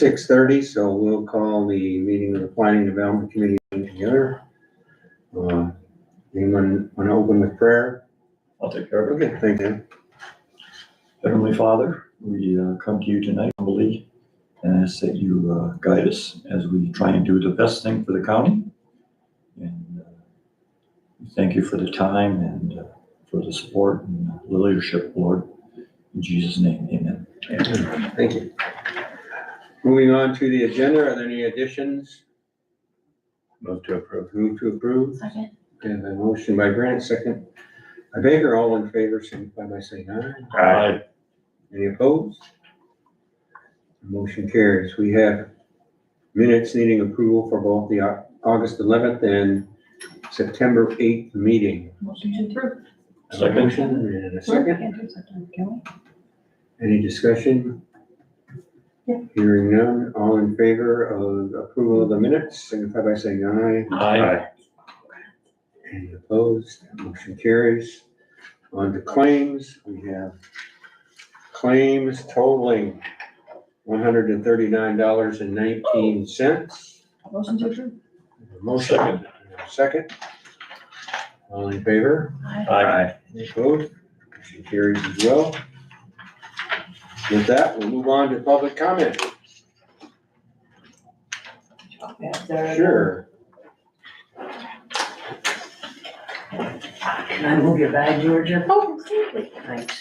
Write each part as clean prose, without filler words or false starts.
6:30, so we'll call the meeting of the Planning Development Committee together. Anyone want to open with prayer? I'll take care of it. Okay, thank you. Heavenly Father, we come to you tonight humbly and ask that you guide us as we try and do the best thing for the county. And we thank you for the time and for the support and the leadership, Lord. In Jesus' name, amen. Thank you. Moving on to the agenda, are there any additions? Move to approve. Move to approve. Second. And a motion by Grant, second by Baker. All in favor, signify by saying aye. Aye. Any opposed? Motion carries. We have minutes needing approval for both the August 11th and September 8th meeting. Motion to approve. A motion and a second. Can't do second, can Any discussion? Yeah. Hearing none, all in favor of approval of the minutes, signify by saying aye. Aye. Any opposed? Motion carries. On to claims, we have claims totaling $139.19. we? Motion to approve. Motion, second. All in favor? Aye. Any opposed? Motion carries as well. With that, we'll move on to public comment. Sure. Can I move your bag, Georgia? Oh, absolutely. Thanks.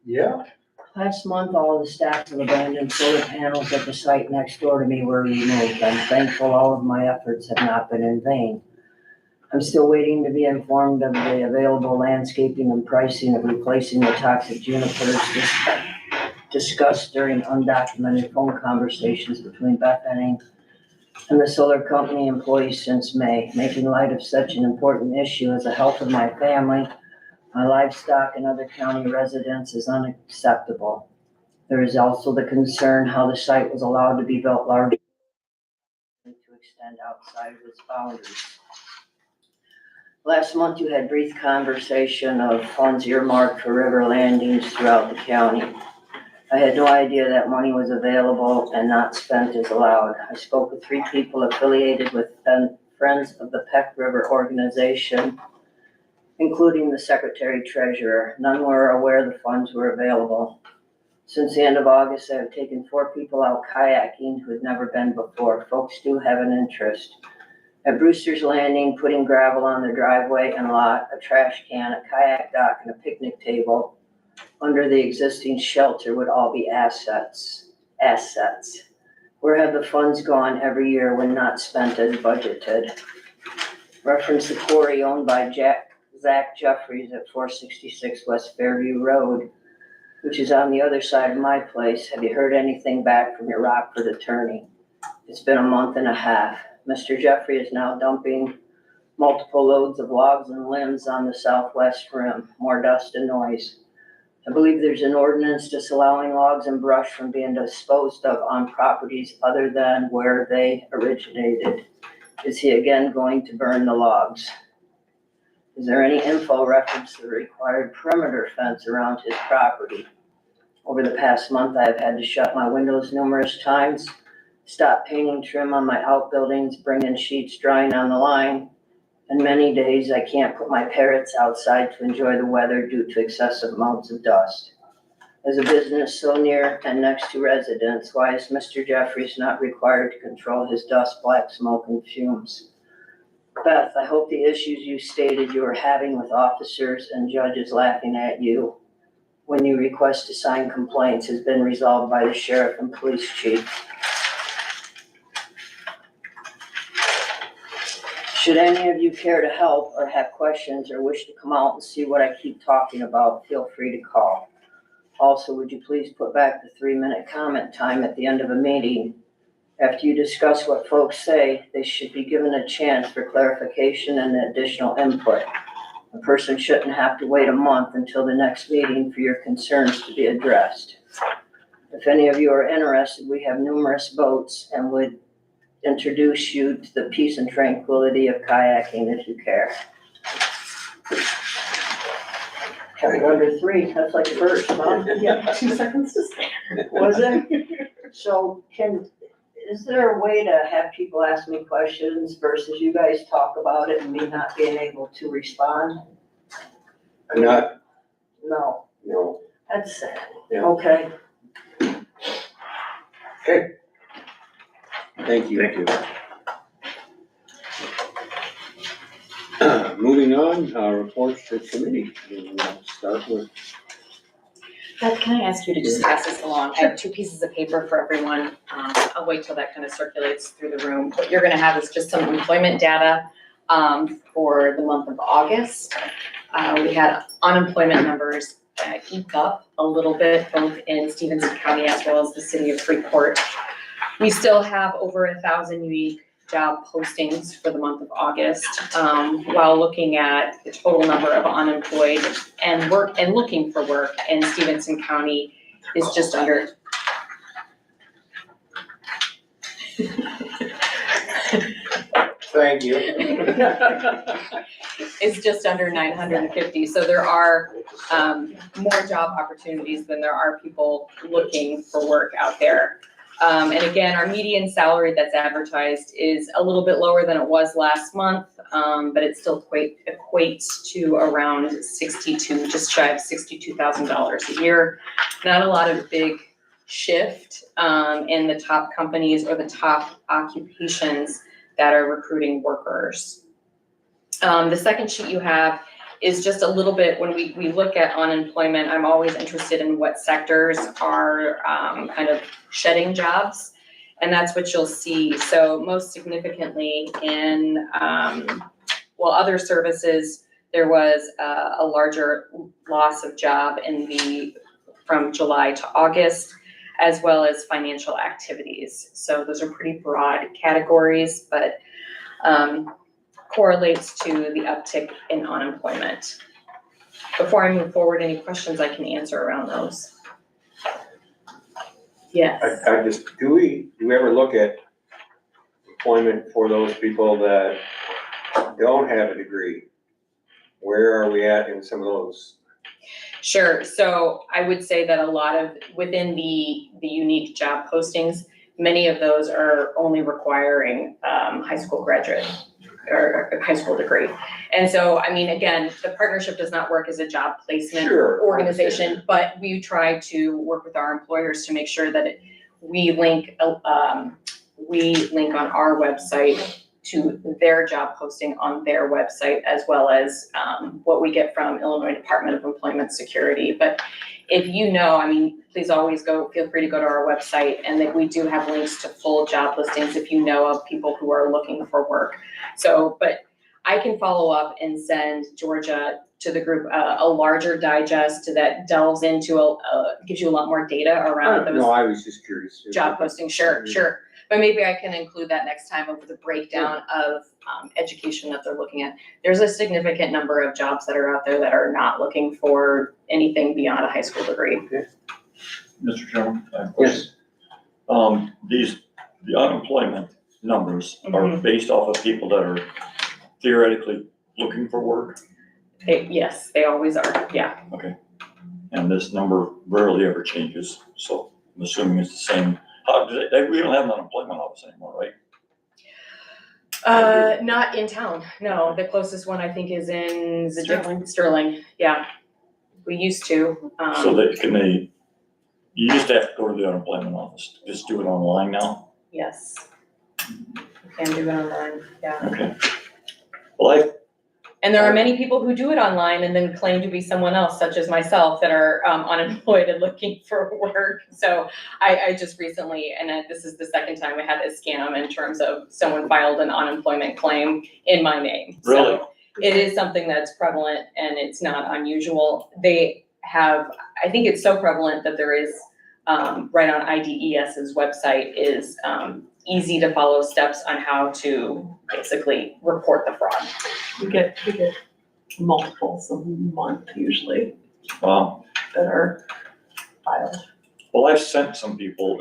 Yeah. Last month, all the stacks of abandoned solar panels at the site next door to me were removed. I'm thankful all of my efforts have not been in vain. I'm still waiting to be informed of the available landscaping and pricing of replacing the toxic junipers discussed during undocumented phone conversations between Beth Henning and the solar company employees since May. Making light of such an important issue as the health of my family, my livestock, and other county residents is unacceptable. There is also the concern how the site was allowed to be built larger to extend outside of its boundaries. Last month, you had brief conversation of funds earmarked for river landings throughout the county. I had no idea that money was available and not spent as allowed. I spoke with 3 people affiliated with Friends of the Peck River organization, including the secretary treasurer. None were aware the funds were available. Since the end of August, I have taken 4 people out kayaking who had never been before. Folks do have an interest. At Brewster's Landing, putting gravel on the driveway and lot, a trash can, a kayak dock, and a picnic table under the existing shelter would all be assets. Where have the funds gone every year when not spent as budgeted? Reference the quarry owned by Zach Jeffries at 466 West Fairview Road, which is on the other side of my place. Have you heard anything back from your Rockford attorney? It's been a month and a half. Mr. Jeffrey is now dumping multiple loads of logs and limbs on the southwest rim, more dust and noise. I believe there's an ordinance disallowing logs and brush from being disposed of on properties other than where they originated. Is he again going to burn the logs? Is there any info reference to the required perimeter fence around his property? Over the past month, I have had to shut my windows numerous times, stop painting trim on my outbuildings, bring in sheets drying on the line, and many days I can't put my parrots outside to enjoy the weather due to excessive amounts of dust. As a business so near and next to residents, why is Mr. Jeffries not required to control his dust, black smoke, and fumes? Beth, I hope the issues you stated you are having with officers and judges laughing at you when you request to sign complaints has been resolved by the sheriff and police chief. Should any of you care to help or have questions or wish to come out and see what I keep talking about, feel free to call. Also, would you please put back the 3-minute comment time at the end of a meeting? After you discuss what folks say, they should be given a chance for clarification and additional input. A person shouldn't have to wait a month until the next meeting for your concerns to be addressed. If any of you are interested, we have numerous boats and would introduce you to the peace and tranquility of kayaking if you care. Under 3, that's like first, huh? Yeah, 2 seconds to spare. Was it? So is there a way to have people ask me questions versus you guys talk about it and me not being able to respond? Not, No, no. that's sad. Yeah. Okay. Okay. Thank you. Thank you. Moving on, reports to committee. We'll start with, Beth, can I ask you to just pass this along? I have 2 pieces of paper for everyone. I'll wait till that kind of circulates through the room. What you're gonna have is just some employment data for the month of August. We had unemployment numbers eke up a little bit, both in Stephenson County as well as the city of Freeport. We still have over 1,000 unique job postings for the month of August, while looking at the total number of unemployed and looking for work in Stephenson County is just under. thank you. Is just under 950, so there are more job opportunities than there are people looking for work out there. And again, our median salary that's advertised is a little bit lower than it was last month, but it still equates to around 62, just shy of $62,000 a year. Not a lot of big shift in the top companies or the top occupations that are recruiting workers. The second sheet you have is just a little bit, when we look at unemployment, I'm always interested in what sectors are kind of shedding jobs, and that's what you'll see. So most significantly in, other services, there was a larger loss of job from July to August, as well as financial activities. So those are pretty broad categories, but correlates to the uptick in unemployment. Before I move forward, any questions I can answer around those? Yes. I just, do we ever look at employment for those people that don't have a degree? Where are we at in some of those? Sure. So I would say that a lot of, within the unique job postings, many of those are only requiring high school graduate or a high school degree. And so, I mean, again, the partnership does not work as a job placement organization, but we try to work with our employers to make sure that we link on our website to their job posting on their website, as well as what we get from Illinois Department of Employment Security. But if you know, I mean, please always feel free to go to our website, and that we do have links to full job listings if you know of people who are looking for work. So, but I can follow up and send Georgia to the group a larger digest that delves into gives you a lot more data around those. No, I was just curious. Job postings, sure. But maybe I can include that next time over the breakdown of education that they're looking at. There's a significant number of jobs that are out there that are not looking for anything beyond a high school degree. Okay. Mr. Chairman, I have a question. Yes. The unemployment numbers are based off of people that are theoretically looking for work? Yes, they always are, yeah. Okay. And this number rarely ever changes, so I'm assuming it's the same. We don't have an unemployment office anymore, right? Not in town, no. The closest one I think is in Sterling, yeah. We used to. So you used to have to go to the unemployment office, just do it online now? Yes. You can do it online, yeah. Okay. Well, And there are many people who do it online and then claim to be someone else, such as myself, that are unemployed and looking for work. So I just recently, and this is the second time I had this scam in terms of someone filed an unemployment claim in my name. Really? So it is something that's prevalent and it's not unusual. They have, I think it's so prevalent that there is, right on IDES's website is easy to follow steps on how to basically report the fraud. We get multiples a month usually wow. that are filed. Well, I've sent some people,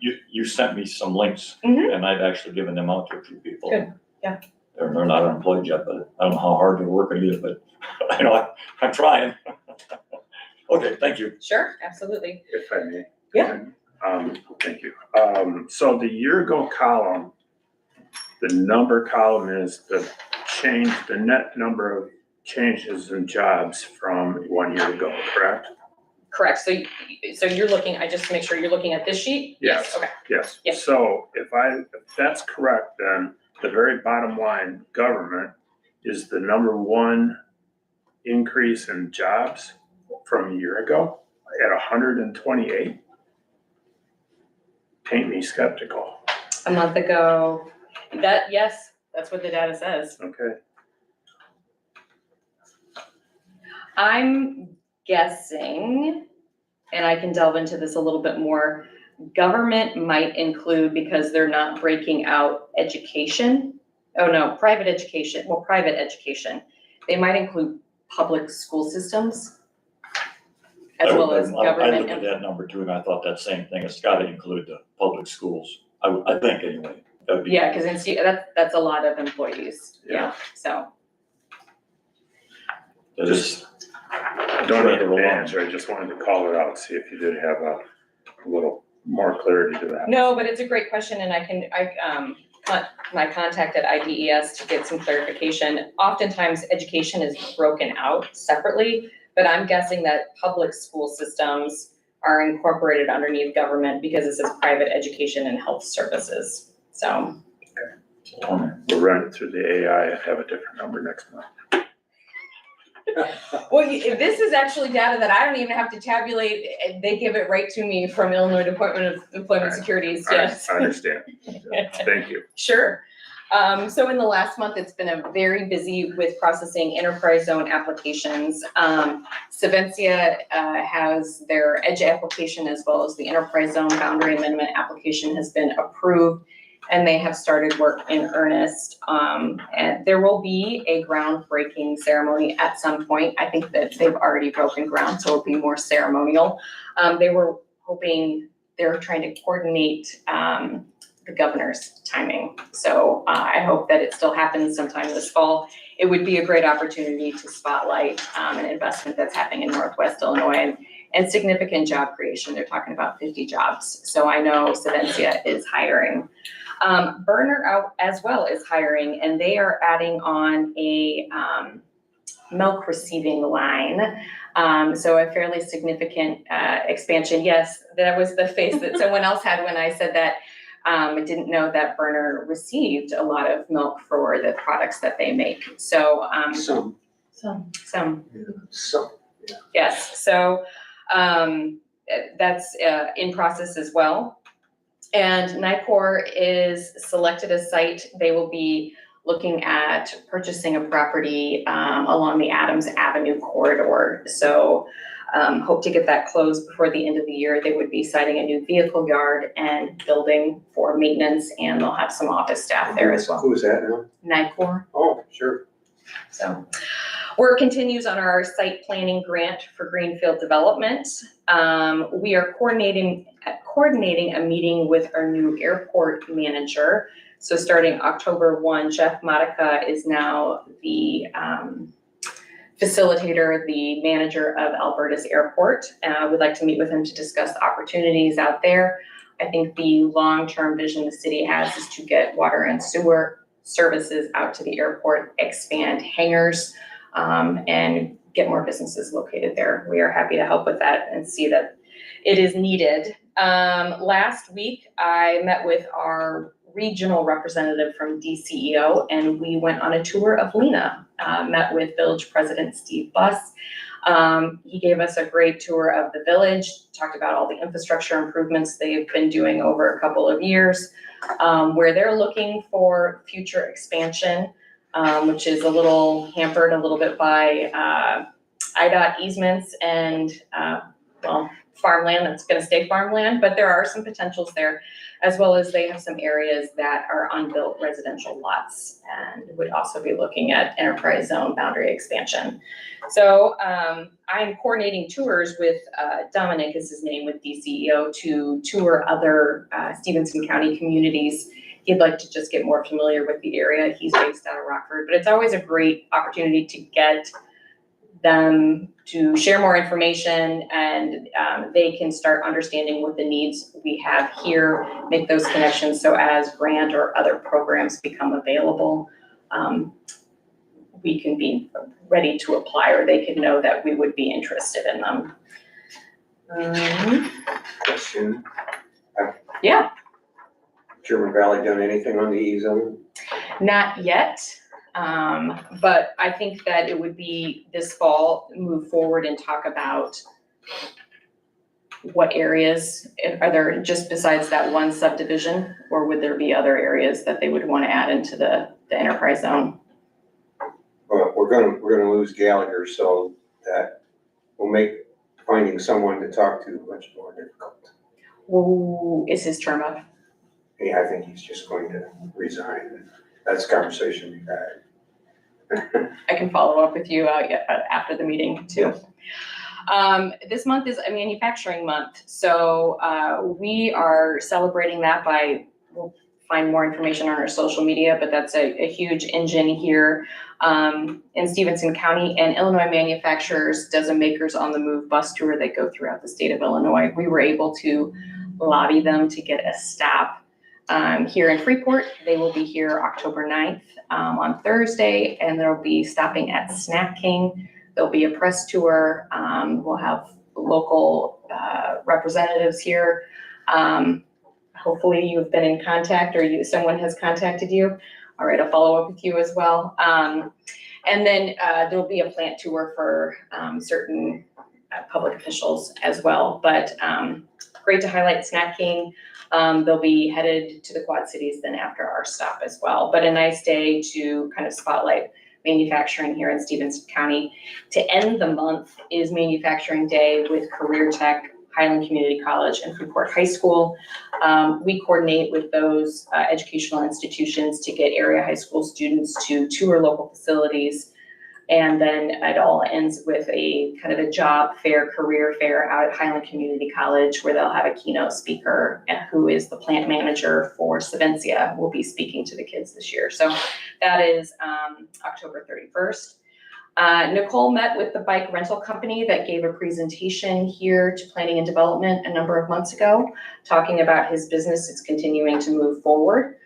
you sent me some links, and I've actually given them out to a few people. Good, yeah. They're not unemployed yet, but I don't know how hard they're working either, but I know I'm trying. Okay, thank you. Sure, absolutely. If I may. Yeah. Thank you. So the year ago column, the number column is the net number of changes in jobs from 1 year ago, correct? Correct. So you're looking, I just to make sure you're looking at this sheet? Yes. Okay. Yes. Yep. So if that's correct, then the very bottom line, government, is the number one increase in jobs from a year ago at 128. Paint me skeptical. A month ago, yes, that's what the data says. Okay. I'm guessing, and I can delve into this a little bit more, government might include, because they're not breaking out education. Oh no, private education, private education. They might include public school systems as well as I government. looked at that number too, and I thought that same thing. It's gotta include the public schools. I think anyway. That would be- Yeah, because that's a lot of employees, yeah, so. That is, I don't have the answer. I just wanted to call it out, see if you did have a little more clarity to that. No, but it's a great question, and my contact at IDES to get some clarification. Oftentimes, education is broken out separately, but I'm guessing that public school systems are incorporated underneath government because this is private education and health services, so. We'll run it through the AI and have a different number next month. Well, this is actually data that I don't even have to tabulate. They give it right to me from Illinois Department of Employment Securities, yes. I understand. Thank you. Sure. So in the last month, it's been a very busy with processing enterprise zone applications. Savencia has their EDGE application as well as the enterprise zone boundary amendment application has been approved, and they have started work in earnest. And there will be a groundbreaking ceremony at some point. I think that they've already broken ground, so it'll be more ceremonial. They were trying to coordinate the governor's timing. So I hope that it still happens sometime this fall. It would be a great opportunity to spotlight an investment that's happening in Northwest Illinois and significant job creation. They're talking about 50 jobs. So I know Savencia is hiring. Burner out as well is hiring, and they are adding on a milk receiving line. So a fairly significant expansion. Yes, that was the face that someone else had when I said that. I didn't know that Burner received a lot of milk for the products that they make. So Some. yes, so that's in process as well. And NICOR is selected a site. They will be looking at purchasing a property along the Adams Avenue corridor. So hope to get that closed before the end of the year. They would be siting a new vehicle yard and building for maintenance, and they'll have some office staff there as well. Who is that now? NICOR. Oh, sure. So work continues on our site planning grant for Greenfield Development. We are coordinating a meeting with our new airport manager. So starting October 1, Jeff Modica is now the facilitator, the manager of Alberta's airport. We'd like to meet with him to discuss the opportunities out there. I think the long-term vision the city has is to get water and sewer services out to the airport, expand hangars, and get more businesses located there. We are happy to help with that and see that it is needed. Last week, I met with our regional representative from DCEO, and we went on a tour of Lena, met with Village President Steve Buss. He gave us a great tour of the village, talked about all the infrastructure improvements they've been doing over a couple of years, where they're looking for future expansion, which is a little hampered a little bit by IDOT easements and, farmland that's going to stay farmland, but there are some potentials there, as well as they have some areas that are unbuilt residential lots and would also be looking at enterprise zone boundary expansion. So I'm coordinating tours with Dominic is his name with DCEO to tour other Stephenson County communities. He'd like to just get more familiar with the area. He's based out of Rockford, but it's always a great opportunity to get them to share more information, and they can start understanding what the needs we have here, make those connections so as grant or other programs become available, we can be ready to apply, or they can know that we would be interested in them. Question, Yeah, Sherman Valley done anything on the E-zone? not yet, but I think that it would be this fall, move forward and talk about what areas, are there just besides that one subdivision, or would there be other areas that they would want to add into the enterprise zone? Well, we're gonna lose Gallagher, so that will make finding someone to talk to much more difficult. Who is his term up? Yeah, I think he's just going to resign. That's the conversation we've had. I can follow up with you after the meeting too. This month is a manufacturing month, so we are celebrating that by, we'll find more information on our social media, but that's a huge engine here in Stephenson County. And Illinois Manufacturers does a Makers on the Move bus tour that go throughout the state of Illinois. We were able to lobby them to get a stop here in Freeport. They will be here October 9th on Thursday, and they'll be stopping at Snack King. There'll be a press tour. We'll have local representatives here. Hopefully you've been in contact, or someone has contacted you. All right, I'll follow up with you as well. And then there'll be a plant tour for certain public officials as well. But great to highlight Snack King. They'll be headed to the Quad Cities then after our stop as well. But a nice day to kind of spotlight manufacturing here in Stephenson County. To end the month is Manufacturing Day with Career Tech, Highland Community College, and Freeport High School. We coordinate with those educational institutions to get area high school students to tour local facilities. And then it all ends with a kind of a job fair, career fair out at Highland Community College, where they'll have a keynote speaker who is the plant manager for Stephenson, will be speaking to the kids this year. So that is October 31st. Nicole met with the bike rental company that gave a presentation here to planning and development a number of months ago, talking about his business. It's continuing to move forward.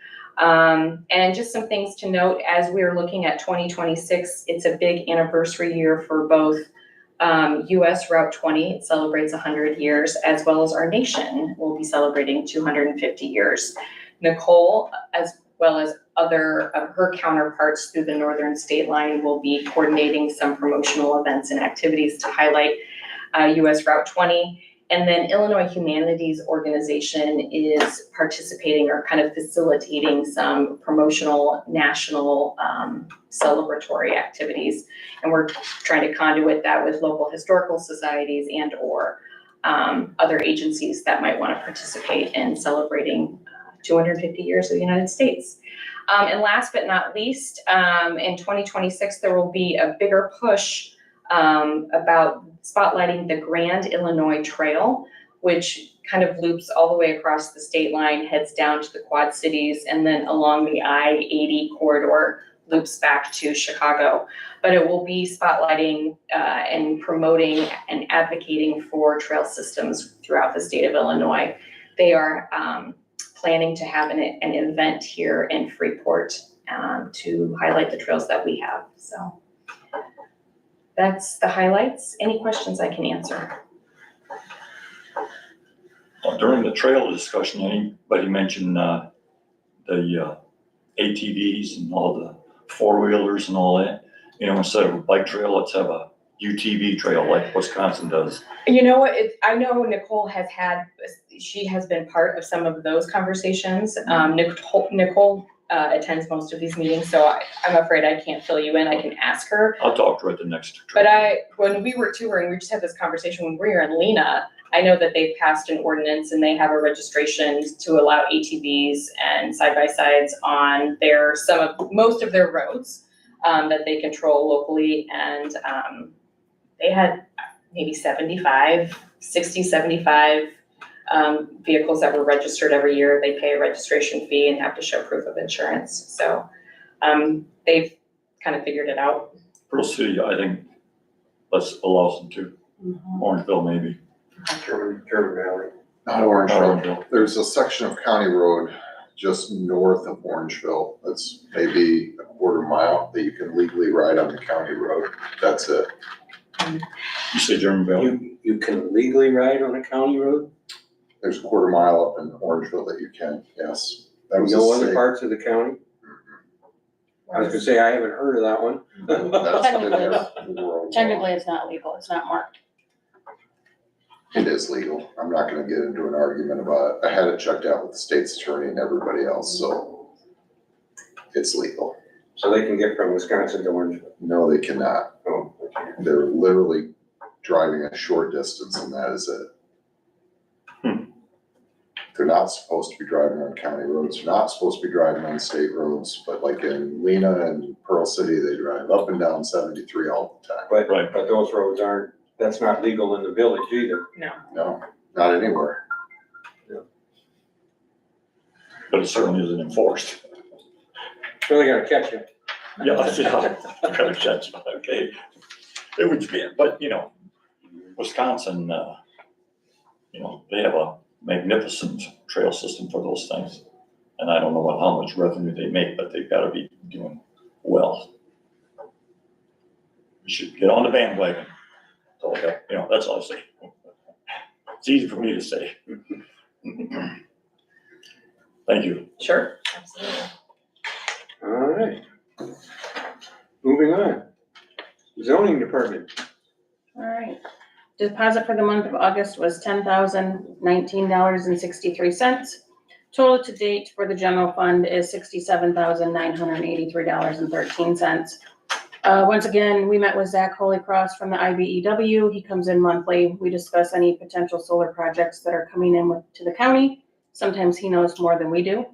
And just some things to note as we're looking at 2026, it's a big anniversary year for both US Route 20, it celebrates 100 years, as well as our nation will be celebrating 250 years. Nicole, as well as other of her counterparts through the northern state line, will be coordinating some promotional events and activities to highlight US Route 20. And then Illinois Humanities Organization is participating or kind of facilitating some promotional national celebratory activities. And we're trying to conduit that with local historical societies and or other agencies that might want to participate in celebrating 250 years of the United States. And last but not least, in 2026, there will be a bigger push about spotlighting the Grand Illinois Trail, which kind of loops all the way across the state line, heads down to the Quad Cities, and then along the I-80 corridor, loops back to Chicago. But it will be spotlighting and promoting and advocating for trail systems throughout the state of Illinois. They are planning to have an event here in Freeport to highlight the trails that we have. So that's the highlights. Any questions I can answer? During the trail discussion, anybody mentioned the ATVs and all the four-wheelers and all that? You know, instead of a bike trail, let's have a UTV trail like Wisconsin does. You know what, I know Nicole she has been part of some of those conversations. Nicole attends most of these meetings, so I'm afraid I can't fill you in. I can ask her. I'll talk to her at the next But trail. when we were touring, we just had this conversation when we were in Lena. I know that they've passed an ordinance and they have a registration to allow ATVs and side-by-sides on most of their roads that they control locally. And they had maybe 75 vehicles that were registered every year. They pay a registration fee and have to show proof of insurance. So they've kind of figured it out. Pearl City, I think let's allow some too. Orangeville maybe. German Valley. Not Orangeville. Orangeville. There's a section of county road just north of Orangeville. That's maybe a quarter mile that you can legally ride on the county road. That's it. You say German Valley? You can legally ride on a county road? There's a quarter mile up in Orangeville that you can, yes. That was a No other safe- parts of the county? I was gonna say, I haven't heard of that one. That's been there worldwide. Technically, it's not legal, it's not marked. It is legal. I'm not gonna get into an argument about it. I had it checked out with the state's attorney and everybody else, so it's legal. So they can get from Wisconsin to Orangeville? No, they cannot. Oh, okay. They're literally driving a short distance and that is it. They're not supposed to be driving on county roads, they're not supposed to be driving on state roads, but like in Lena and Pearl City, they drive up and down 73 all the time. But, Right. but those roads aren't, that's not legal in the village either. No, not anywhere. But it certainly isn't enforced. So they gotta catch you. Yeah, gotta catch, okay. It would be, but you know, Wisconsin, you know, they have a magnificent trail system for those things. And I don't know how much revenue they make, but they've gotta be doing well. We should get on the bandwagon. So, you know, that's all I say. It's easy for me to say. Thank you. Sure. Absolutely. All right. Moving on. Zoning department. All right. Deposit for the month of August was $10,019.63. Total to date for the general fund is $67,983.13. Once again, we met with Zach Holycross from the IBEW. He comes in monthly. We discuss any potential solar projects that are coming in to the county. Sometimes he knows more than we do.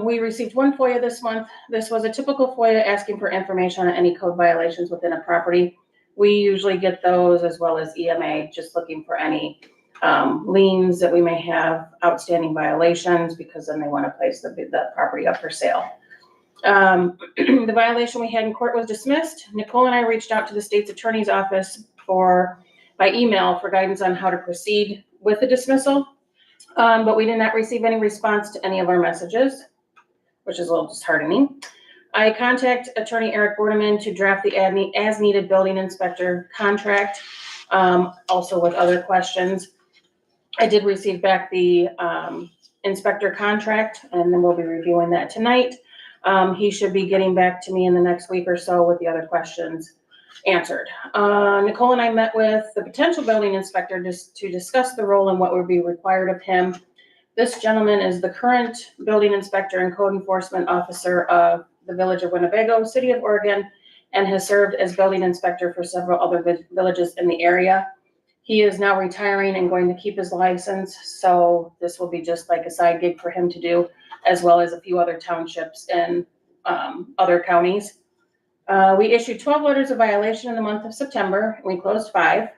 We received one FOIA this month. This was a typical FOIA asking for information on any code violations within a property. We usually get those as well as EMA, just looking for any liens that we may have, outstanding violations, because then they want to place the property up for sale. The violation we had in court was dismissed. Nicole and I reached out to the state's attorney's office by email for guidance on how to proceed with the dismissal. But we did not receive any response to any of our messages, which is a little disheartening. I contact attorney Eric Bordeman to draft the as-needed building inspector contract, also with other questions. I did receive back the inspector contract, and then we'll be reviewing that tonight. He should be getting back to me in the next week or so with the other questions answered. Nicole and I met with the potential building inspector just to discuss the role and what would be required of him. This gentleman is the current building inspector and code enforcement officer of the village of Winnebago, city of Oregon, and has served as building inspector for several other villages in the area. He is now retiring and going to keep his license, so this will be just like a side gig for him to do, as well as a few other townships and other counties. We issued 12 letters of violation in the month of September, and we closed 5.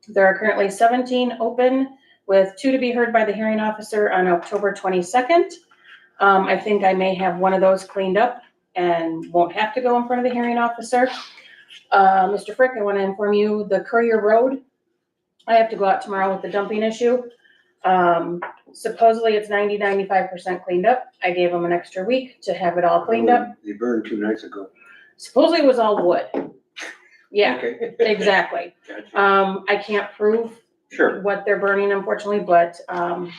There are currently 17 open, with 2 to be heard by the hearing officer on October 22nd. I think I may have one of those cleaned up and won't have to go in front of the hearing officer. Mr. Frick, I want to inform you, the Courier Road, I have to go out tomorrow with the dumping issue. Supposedly it's 95% cleaned up. I gave them an extra week to have it all cleaned up. They burned 2 nights ago. Supposedly it was all wood. Yeah, Okay. exactly. Gotcha. I can't prove Sure. what they're burning, unfortunately, but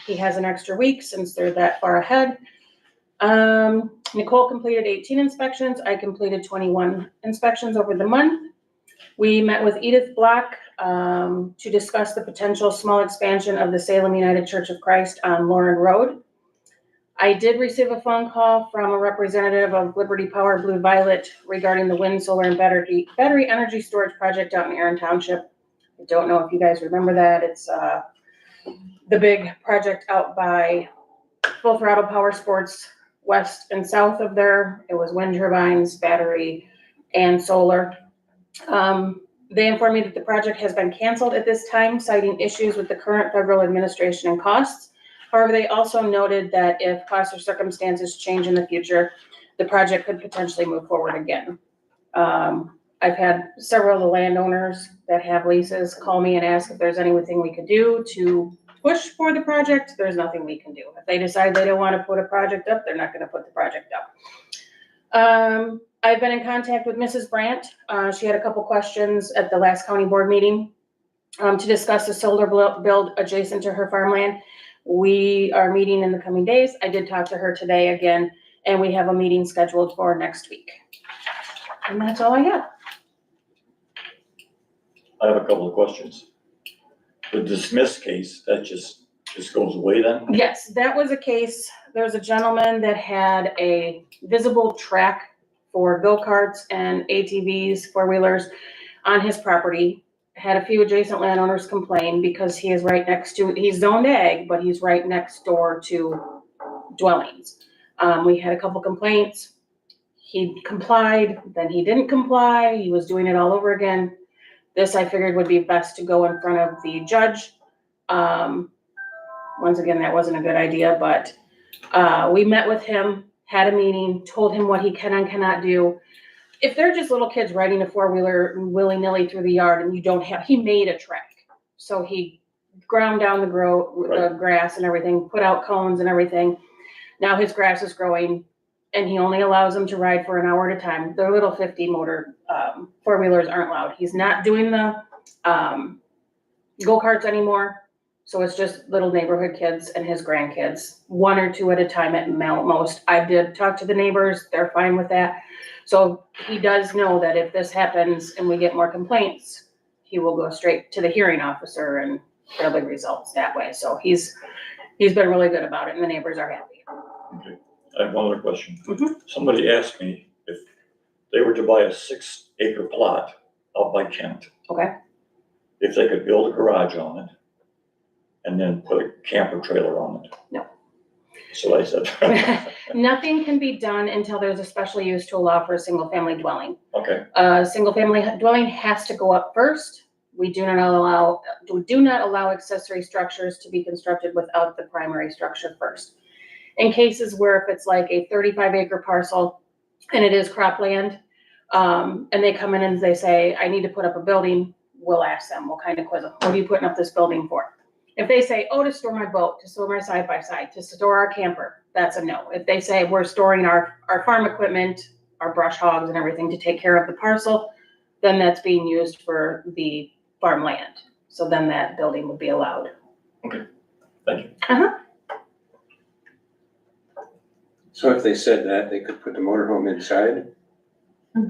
he has an extra week since they're that far ahead. Nicole completed 18 inspections. I completed 21 inspections over the month. We met with Edith Block to discuss the potential small expansion of the Salem United Church of Christ on Lauren Road. I did receive a phone call from a representative of Liberty Power Blue Violet regarding the wind, solar, and battery energy storage project out in Erin Township. I don't know if you guys remember that. It's the big project out by Full Throttle Power Sports west and south of there. It was wind turbines, battery, and solar. They informed me that the project has been canceled at this time, citing issues with the current federal administration and costs. However, they also noted that if costs or circumstances change in the future, the project could potentially move forward again. I've had several of the landowners that have leases call me and ask if there's anything we could do to push for the project. There's nothing we can do. If they decide they don't want to put a project up, they're not gonna put the project up. I've been in contact with Mrs. Brandt. She had a couple questions at the last county board meeting to discuss the solar build adjacent to her farmland. We are meeting in the coming days. I did talk to her today again, and we have a meeting scheduled for next week. And that's all I have. I have a couple of questions. The dismissed case, that just goes away then? Yes, that was a case, there's a gentleman that had a visible track for go-karts and ATVs, four-wheelers on his property. Had a few adjacent landowners complain because he is right next to, he's zoned ag, but he's right next door to dwellings. We had a couple complaints. He complied, then he didn't comply, he was doing it all over again. This I figured would be best to go in front of the judge. Once again, that wasn't a good idea, but we met with him, had a meeting, told him what he can and cannot do. If they're just little kids riding a four-wheeler willy-nilly through the yard and you don't have, he made a track. So he ground down the grass and everything, put out cones and everything. Now his grass is growing and he only allows them to ride for an hour at a time. Their little 50 motor four-wheelers aren't allowed. He's not doing the go-karts anymore. So it's just little neighborhood kids and his grandkids, one or two at a time at most. I did talk to the neighbors, they're fine with that. So he does know that if this happens and we get more complaints, he will go straight to the hearing officer and there'll be results that way. So he's been really good about it and the neighbors are happy. Okay. I have one other question. Mhm. Somebody asked me if they were to buy a 6-acre plot out by Kent. Okay. If they could build a garage on it and then put a camper trailer on it. No. That's what I said. Nothing can be done until there's a special use to allow for a single family dwelling. Okay, A single family dwelling has to go up first. We do not allow accessory structures to be constructed without the primary structure first. In cases where if it's like a 35-acre parcel and it is cropland, and they come in and they say, I need to put up a building, we'll ask them, we'll kind of quiz them, what are you putting up this building for? If they say, oh, to store my boat, to store my side-by-side, to store our camper, that's a no. If they say we're storing our farm equipment, our brush hogs and everything to take care of the parcel, then that's being used for the farmland. So then that building would be allowed. thank you. So if they said that, they could put the motorhome inside? We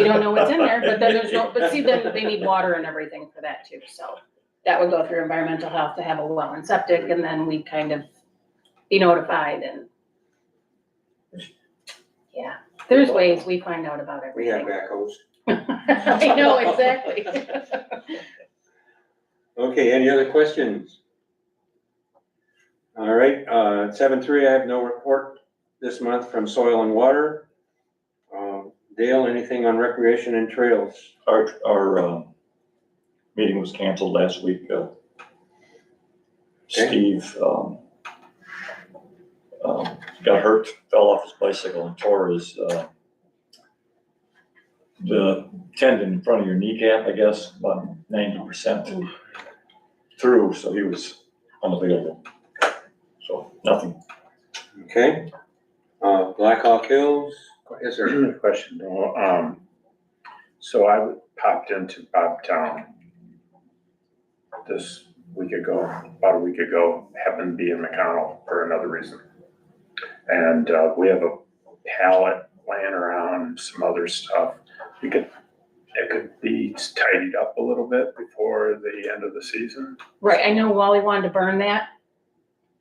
don't know what's in there, but then but see, then they need water and everything for that too, so. That would go through environmental health to have a well and septic, and then we kind of be notified and. Yeah, there's ways we find out about We have everything. backhoes. I know, exactly. Okay, any other questions? All right, 7.3, I have no report this month from Soil and Water. Dale, anything on recreation and trails? Our meeting was canceled last week. Steve got hurt, fell off his bicycle and tore his the tendon in front of your kneecap, I guess, about 90% through, so he was unavailable. So nothing. Okay, Black Hawk Hills, is there? Question, so I popped into Bobtown about a week ago, happened to be in McConnell for another reason. And we have a pallet laying around, some other stuff. It could be tidied up a little bit before the end of the season. Right, I know Wally wanted to burn that,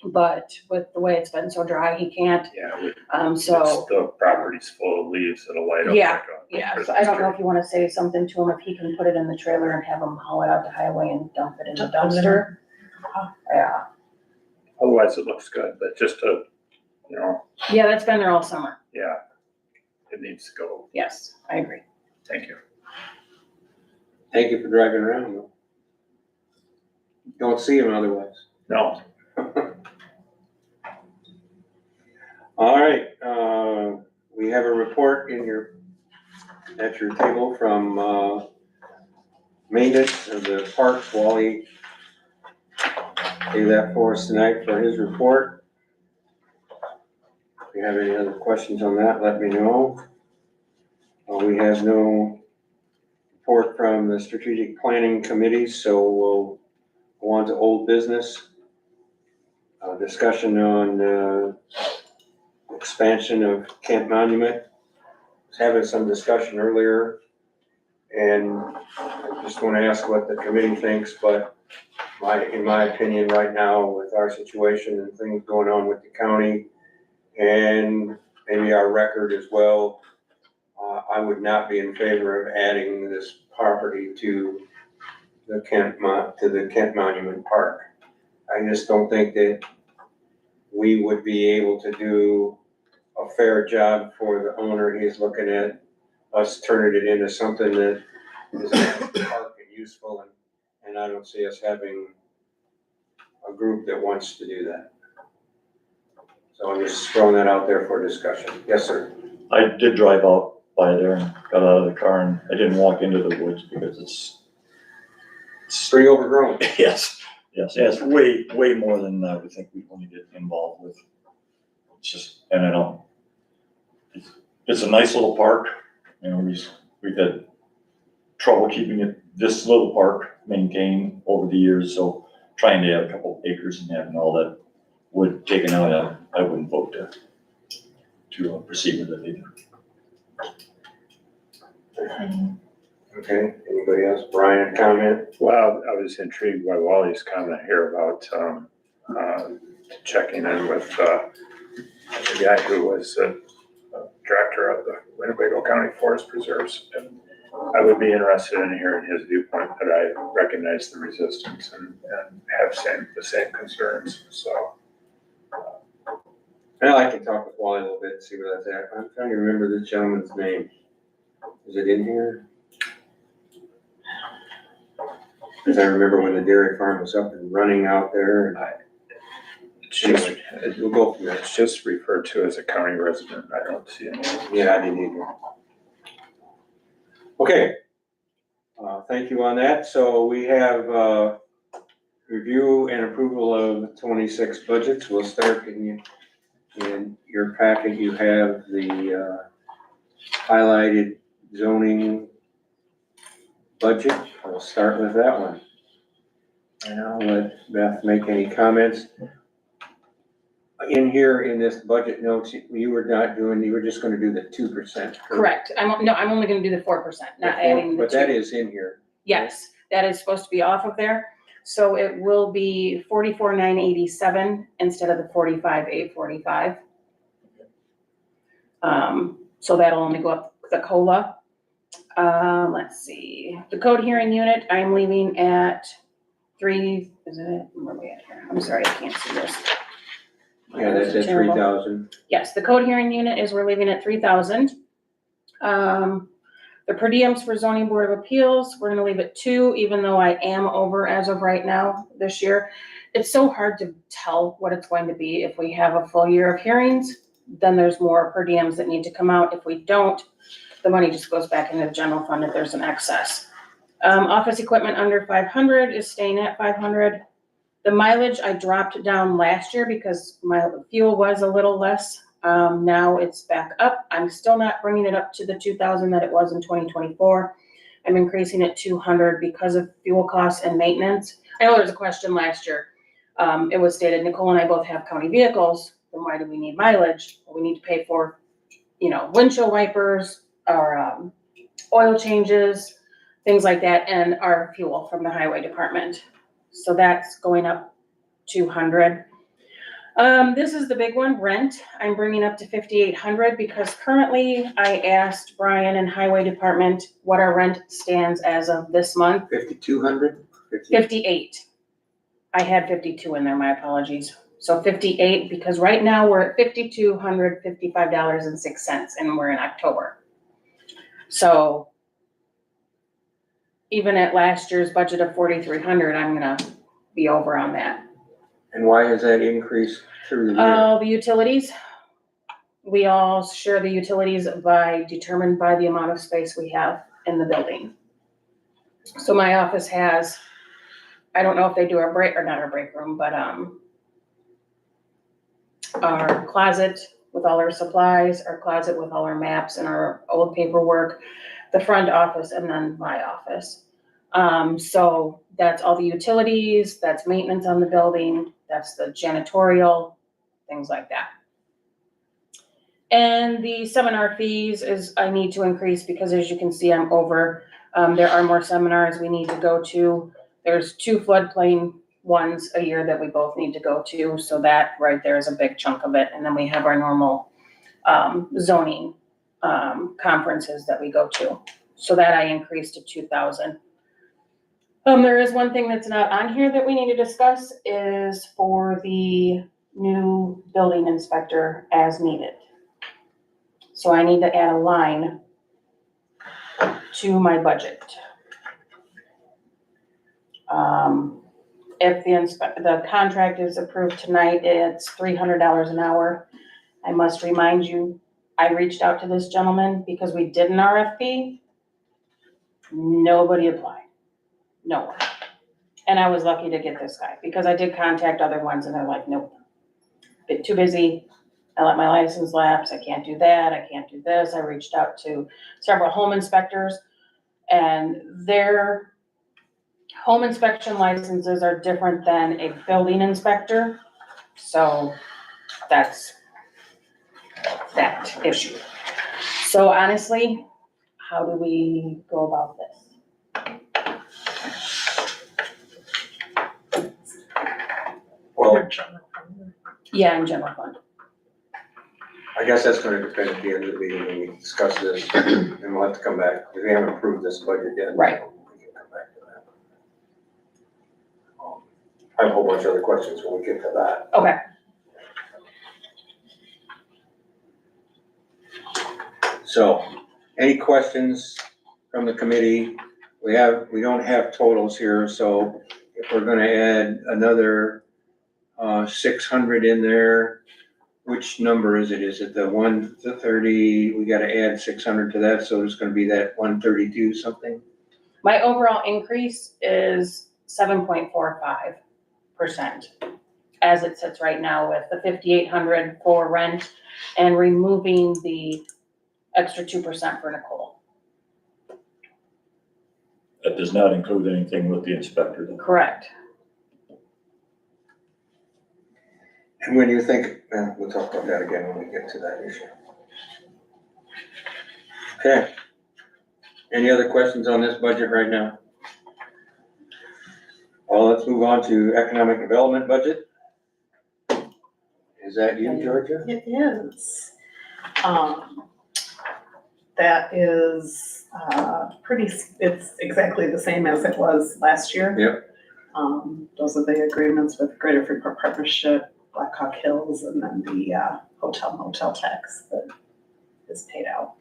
but with the way it's been so dry, he can't. Yeah, So, the property's full of leaves that'll light up Yeah, like a yeah, so Christmas I don't know tree. if you wanna say something to him, if he can put it in the trailer and have him haul it out the highway and dump it in the dumpster. Yeah, Otherwise, it looks good, but just to, yeah, that's been there all summer. yeah, it needs to go. Yes, I agree. Thank you. Thank you for driving around, though. Don't see him otherwise. No, All right, we have a report in your at your table from, maintenance of the parks. Wally gave that for us tonight for his report. If you have any other questions on that, let me know. We have no report from the strategic planning committee, so we'll go on to old business. Discussion on expansion of Kent Monument. Was having some discussion earlier, and I just want to ask what the committee thinks, but in my opinion, right now, with our situation and things going on with the county, and maybe our record as well, I would not be in favor of adding this property to the Kent Monument Park. I just don't think that we would be able to do a fair job for the owner. He's looking at us turning it into something that is park and useful, and I don't see us having a group that wants to do that. So I'm just throwing that out there for discussion. Yes, sir. I did drive out by there and got out of the car, and I didn't walk into the woods because it's Pretty overgrown. yes, it's way more than I would think we want to get involved with. It's just, and I don't, it's a nice little park, you know, we've had trouble keeping it, this little park maintained over the years, so trying to have a couple acres and having all that wood taken out, I wouldn't vote to proceed with it either. Okay, anybody else? Brian, comment? Well, I was intrigued by Wally's comment here about checking in with the guy who was director of the Winnebago County Forest Preserves. And I would be interested in hearing his viewpoint, but I recognize the resistance and have the same concerns, so. I'd like to talk with Wally a little bit and see where that's at. I'm trying to remember this gentleman's name. Is it in here? Because I remember when the dairy farm was up and running out there. Anyway, we'll go from there. It's just referred to as a county resident. I don't see any. Yeah, I didn't either. Okay. Thank you on that. So we have review and approval of 26 budgets. We'll start in your packet. You have the highlighted zoning budget. We'll start with that one. And I'll let Beth make any comments. In here, in this budget notes, you were just gonna do the 2%. Correct. I'm only gonna do the 4%, not adding the But that 2. is in here. Yes, that is supposed to be off of there. So it will be 44,987 instead of the 45,845. So that'll only go up the COLA. Let's see, the code hearing unit, I'm leaving at 3, is it, where are we at here? I'm sorry, I can't see this. Yeah, that's at Terrible. 3,000. Yes, the code hearing unit is, we're leaving at 3,000. The per diems for zoning board of appeals, we're gonna leave at 2, even though I am over as of right now this year. It's so hard to tell what it's going to be. If we have a full year of hearings, then there's more per diems that need to come out. If we don't, the money just goes back into the general fund if there's an excess. Office equipment under 500 is staying at 500. The mileage I dropped down last year because my fuel was a little less. Now it's back up. I'm still not bringing it up to the 2,000 that it was in 2024. I'm increasing it 200 because of fuel costs and maintenance. I know there was a question last year. It was stated, Nicole and I both have county vehicles, then why do we need mileage? Well, we need to pay for, windshield wipers, or oil changes, things like that, and our fuel from the highway department. So that's going up 200. This is the big one, rent. I'm bringing up to 5,800 because currently I asked Brian and highway department what our rent stands as of this month. 5,200? 58. I had 52 in there, my apologies. So 58, because right now we're at $5,255.06 and we're in October. So even at last year's budget of 4,300, I'm gonna be over on that. And why has that increased through the year? The utilities, we all share the utilities determined by the amount of space we have in the building. So my office has, I don't know if they do our break, or not our break room, but, our closet with all our supplies, our closet with all our maps and our old paperwork, the front office, and then my office. So that's all the utilities, that's maintenance on the building, that's the janitorial, things like that. And the seminar fees is, I need to increase because as you can see, I'm over. There are more seminars we need to go to. There's 2 floodplain ones a year that we both need to go to. So that right there is a big chunk of it. And then we have our normal, zoning, conferences that we go to. So that I increased to 2,000. There is one thing that's not on here that we need to discuss is for the new building inspector as needed. So I need to add a line to my budget. If the contract is approved tonight, it's $300 an hour. I must remind you, I reached out to this gentleman because we did an RFP. Nobody applied, no one. And I was lucky to get this guy because I did contact other ones and they're like, nope, bit too busy. I let my license lapse. I can't do that. I can't do this. I reached out to several home inspectors and their home inspection licenses are different than a building inspector. So that's that issue. So honestly, how do we go about this? Well, Yeah, in general fund. I guess that's gonna depend at the end of the meeting when we discuss this, and we'll have to come back, because we haven't approved this budget yet. Right. We can come back to that. I have a whole bunch of other questions when we get to that. Okay. So, any questions from the committee? We don't have totals here, so if we're gonna add another 600 in there, which number is it? Is it the 130? We gotta add 600 to that, so it's gonna be that 132 something? My overall increase is 7.45% as it sits right now with the 5,800 for rent and removing the extra 2% for Nicole. That does not include anything with the inspector. Correct. And when you think, we'll talk about that again when we get to that issue. Okay. Any other questions on this budget right now? Well, let's move on to economic development budget. Is that you, Georgia? It is. That is, it's exactly the same as it was last year. Yep. Those are the agreements with Greater Freeport Partnership, Blackhawk Hills, and then the, hotel motel tax that is paid out.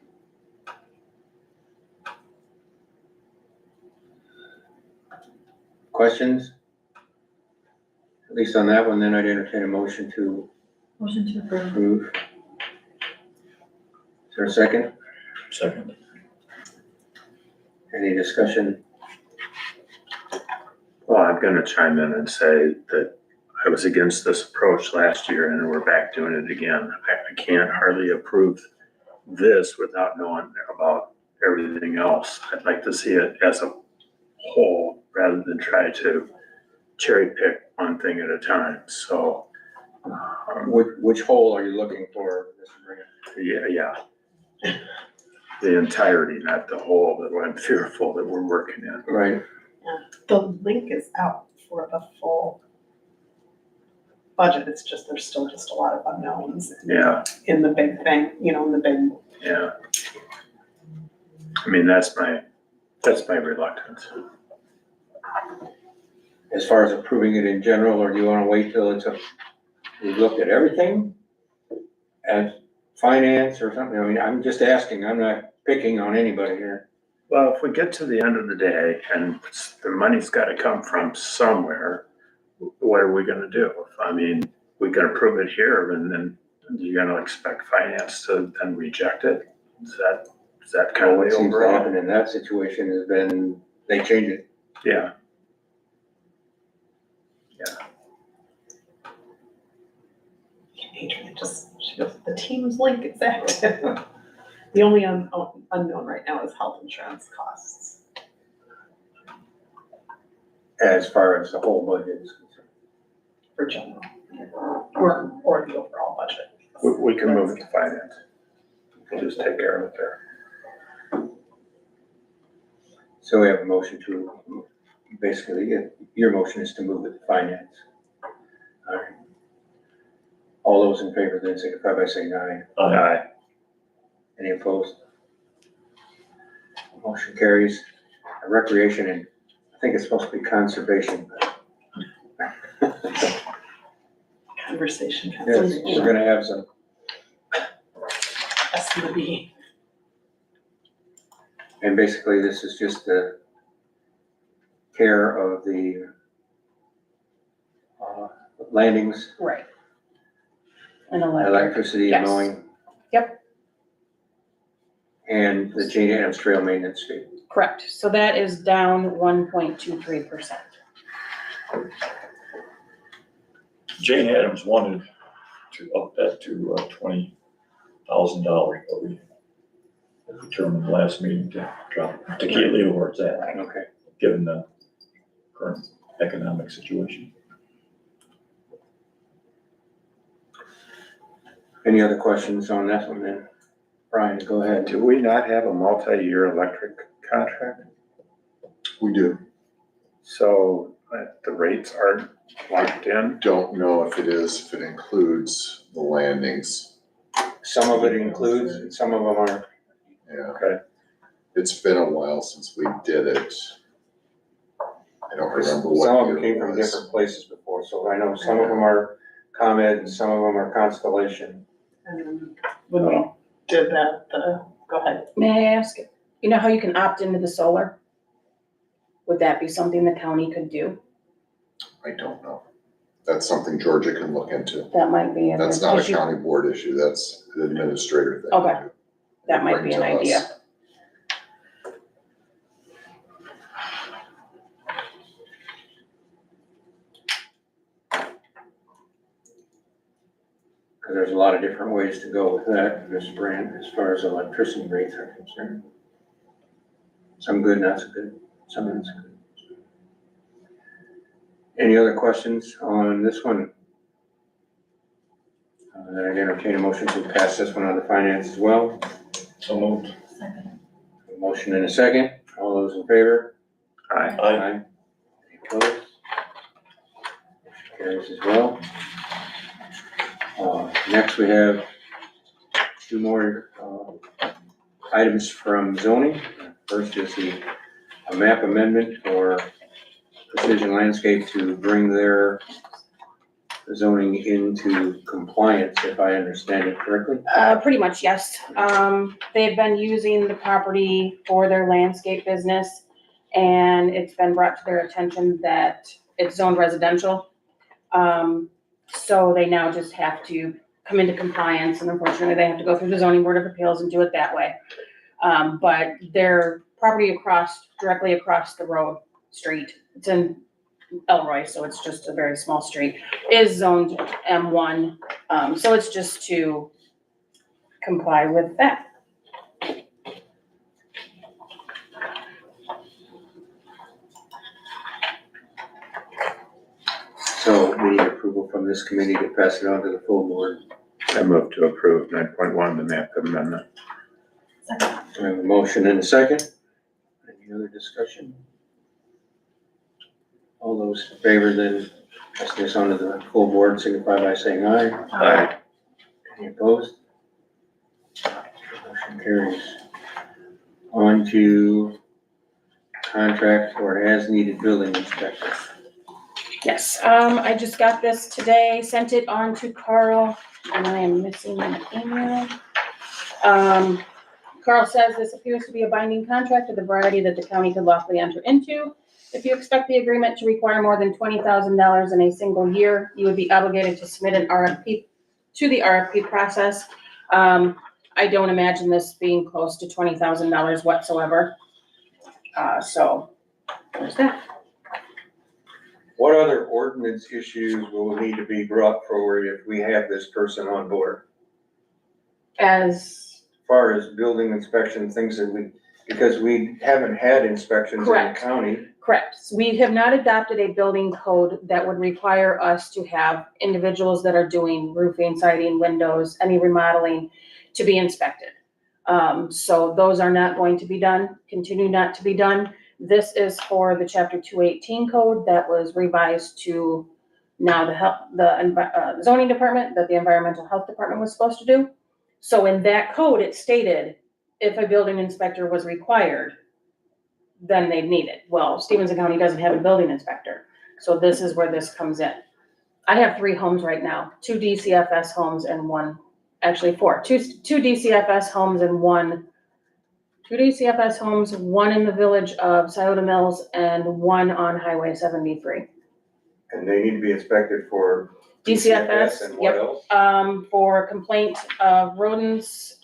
Questions? At least on that one, then I'd entertain a motion to Motion to approve. approve. Is there a second? Second. Any discussion? Well, I'm gonna chime in and say that I was against this approach last year and we're back doing it again. I can't hardly approve this without knowing about everything else. I'd like to see it as a whole rather than try to cherry pick one thing at a time. So, Which hole are you looking for, Mr. Bringan? yeah. The entirety, not the whole, that I'm fearful that we're working in. Right. The link is out for the full budget. It's just, there's still just a lot of unknowns Yeah, in the big thing, in the big. yeah. I mean, that's my reluctance. As far as approving it in general, or do you wanna wait till we've looked at everything? As finance or something? I mean, I'm just asking, I'm not picking on anybody here. Well, if we get to the end of the day and the money's gotta come from somewhere, what are we gonna do? I mean, we can approve it here and then you're gonna expect finance to then reject it? Is that kind of What the seems to overall? happen in that situation has been, they change it. Yeah, Adrian she goes, the Teams link is active. The only unknown right now is health insurance costs. As far as the whole budget is concerned. For general, or the overall budget. we can move it to finance. We'll just take care of it there. So we have a motion to, basically, your motion is to move it to finance. All right. All those in favor then signify by saying aye. Aye. Any Any opposed? Motion carries. Recreation and, I think it's supposed to be conservation. Conversation. Yes, we're gonna have some, SMB. and basically this is just the care of the landings, Right. And electric, electricity and Yes. mowing. Yep. And the Jane Addams Trail maintenance fee. correct. So that is down 1.23%. Jane Addams wanted to up that to $20,000, but we determined last meeting to drop, to keep leave where it's at, Okay. given the current economic situation. Any other questions on that one then? Brian, go ahead. Do we not have a multi-year electric contract? We do. So the rates aren't locked in? Don't know if it is, if it includes the landings. Some of it includes, and some of them aren't. Yeah, Okay. it's been a while since we did it. I don't remember what Some of them year came it from was. different places before, so I know some of them are ComEd and some of them are Constellation. And then when we did that, go ahead. May I ask, you know how you can opt into the solar? Would that be something the county could do? I don't know. That's something Georgia can look into. That might be. That's not a because you- county board issue, that's an administrator thing. Okay. That might be Bring an to us. idea. Because there's a lot of different ways to go with that, Ms. Brandt, as far as electricity rates are concerned. Some good, not so good, some not so good. Any other questions on this one? Then I'd entertain a motion to pass this one on to finance as well. So moved. A motion and a second. All those in favor? Aye. Aye. Any opposed? Motion carries as well. Next, we have two more items from zoning. First is a map amendment for Precision Landscape to bring their zoning into compliance, if I understand it correctly. Pretty much, yes. They've been using the property for their landscape business, and it's been brought to their attention that it's zoned residential. So they now just have to come into compliance, and unfortunately, they have to go through the zoning board of appeals and do it that way. But their property directly across the street, it's in Elroy, so it's just a very small street, is zoned M1. So it's just to comply with that. So we need approval from this committee to pass it on to the full board. I move to approve 9.1, the map amendment. We have a motion and a second. Any other discussion? All those in favor then pass this on to the full board, signify by saying aye. Aye. Any opposed? Motion carries. On to contract for as-needed building inspector. Yes, I just got this today, sent it on to Carl, and I am missing an email. Carl says this appears to be a binding contract of the variety that the county could lawfully enter into. If you expect the agreement to require more than $20,000 in a single year, you would be obligated to submit an RFP to the RFP process. I don't imagine this being close to $20,000 whatsoever. So there's that. What other ordinance issues will need to be brought forward if we have this person on board? As Far as building inspection, things that because we haven't had inspections in the Correct. county. Correct. We have not adopted a building code that would require us to have individuals that are doing roofing, siding, windows, any remodeling to be inspected. So those are not going to be done, continue not to be done. This is for the chapter 218 code that was revised to now the zoning department that the environmental health department was supposed to do. So in that code, it stated if a building inspector was required, then they'd need it. Well, Stephenson County doesn't have a building inspector, so this is where this comes in. I have 3 homes right now, 2 DCFS homes and 4. 2 DCFS homes and 2 DCFS homes, 1 in the village of Scioto Mills and 1 on Highway 73. And they need to be inspected for DCFS, and what yep. else? For complaint of rodents,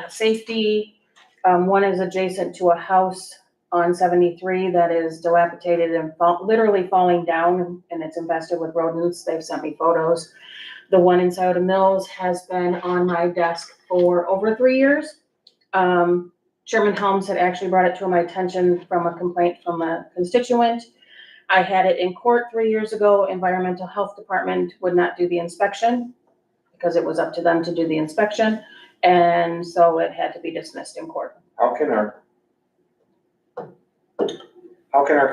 safety. 1 is adjacent to a house on 73 that is dilapidated and literally falling down, and it's infested with rodents. They've sent me photos. The 1 in Scioto Mills has been on my desk for over 3 years. Sherman Helms had actually brought it to my attention from a complaint from a constituent. I had it in court 3 years ago. Environmental Health Department would not do the inspection because it was up to them to do the inspection. And so it had to be dismissed in court. How can our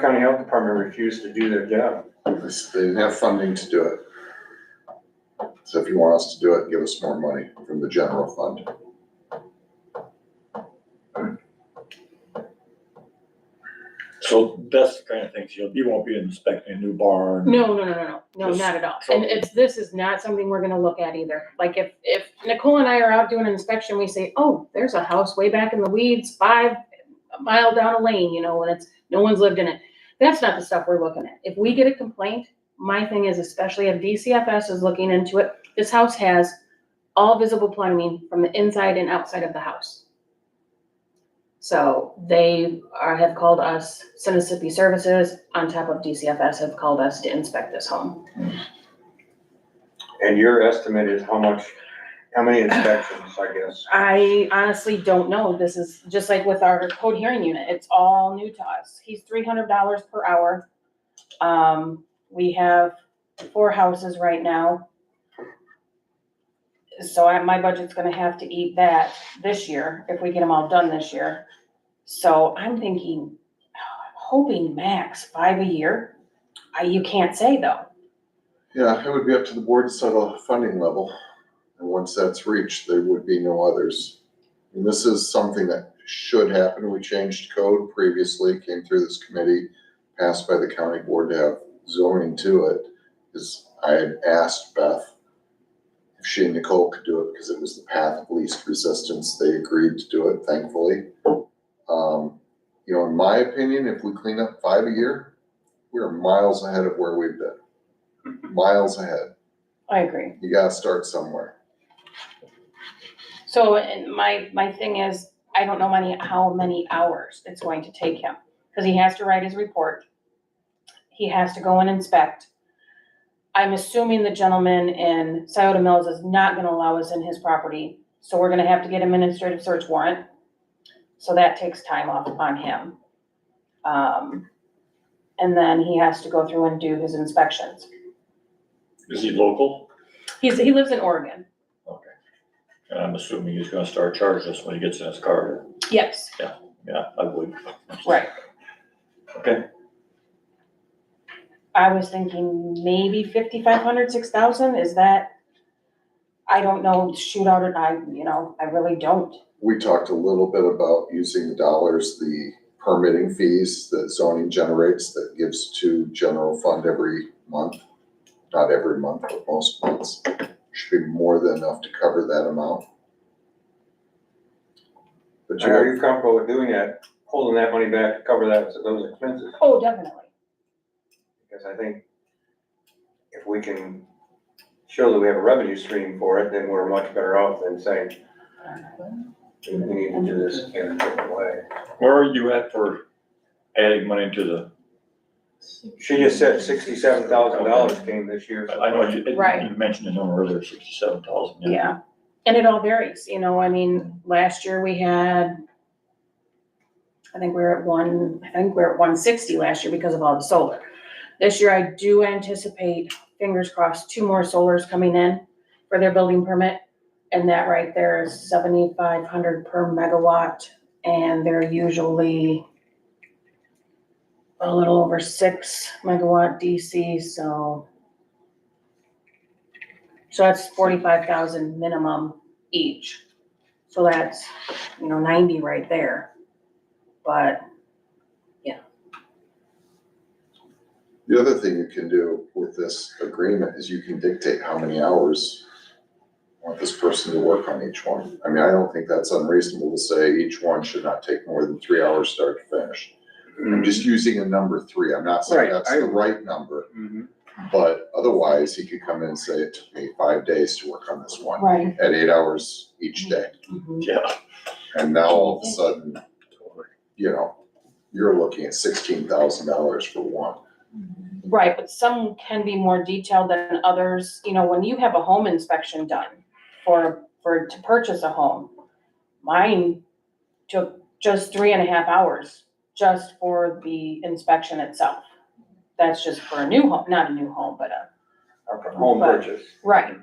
county health department refuse to do their job? They didn't have funding to do it. So if you want us to do it, give us more money from the general fund. So that's the kind of things, you won't be inspecting a new barn. No, Just not at all. trouble. And this is not something we're gonna look at either. Like if Nicole and I are out doing an inspection, we say, oh, there's a house way back in the weeds, 5 mile down a lane, and no one's lived in it. That's not the stuff we're looking at. If we get a complaint, my thing is, especially if DCFS is looking into it, this house has all visible plumbing from the inside and outside of the house. So they have called us, Mississippi Services, on top of DCFS, have called us to inspect this home. And your estimate is how many inspections, I guess? I honestly don't know. This is just like with our code hearing unit. It's all new to us. He's $300 per hour. We have 4 houses right now. So my budget's gonna have to eat that this year, if we get them all done this year. So I'm thinking, hoping max 5 a year. You can't say though. Yeah, it would be up to the board to set a funding level. And once that's reached, there would be no others. And this is something that should happen. We changed code previously, came through this committee, passed by the county board to have zoning to it. Because I had asked Beth if she and Nicole could do it because it was the path of least resistance. They agreed to do it, thankfully. In my opinion, if we clean up 5 a year, we're miles ahead of where we've been. Miles ahead. I agree. You gotta start somewhere. So, and my thing is, I don't know how many hours it's going to take him, because he has to write his report. He has to go and inspect. I'm assuming the gentleman in Scioto Mills is not gonna allow us in his property, so we're gonna have to get an administrative search warrant. So that takes time off on him. And then he has to go through and do his inspections. Is he local? He lives in Oregon. Okay. And I'm assuming he's gonna start charging us when he gets in his car. Yes, Yeah, I would. right. Okay. I was thinking maybe 5,500, 6,000, is that, I don't know, shoot out it, I really don't. We talked a little bit about using the dollars, the permitting fees that zoning generates that gives to general fund every month. Not every month, but most months. Should be more than enough to cover that amount. But Are you comfortable with doing that, holding that money back to cover those expenses? Oh, definitely. Because I think if we can show that we have a revenue stream for it, then we're much better off than saying, we need to do this in a different way. Where are you at for adding money to the, She just said $67,000 came this year. so I know you Right. mentioned the number earlier, 67,000. Yeah, and it all varies, you know, I mean, last year we had, I think we were at 160 last year because of all the solar. This year I do anticipate, fingers crossed, 2 more solars coming in for their building permit. And that right there is 7,500 per megawatt, and they're usually a little over 6 megawatt DC, so that's 45,000 minimum each. So that's, 90 right there. But The other thing you can do with this agreement is you can dictate how many hours you want this person to work on each one. I mean, I don't think that's unreasonable to say each one should not take more than 3 hours start to finish. I'm just using a number 3. I'm not saying Right, that's the right number, Mhm. but otherwise he could come in and say, it took me 5 days to work on this one right. at 8 hours each day. Mhm. Yeah, And now all of a sudden, you're looking at $16,000 for one. Right, but some can be more detailed than others. When you have a home inspection done to purchase a home, mine took just 3.5 hours just for the inspection itself. That's just for a new home, not a new home, but Home purchase, right.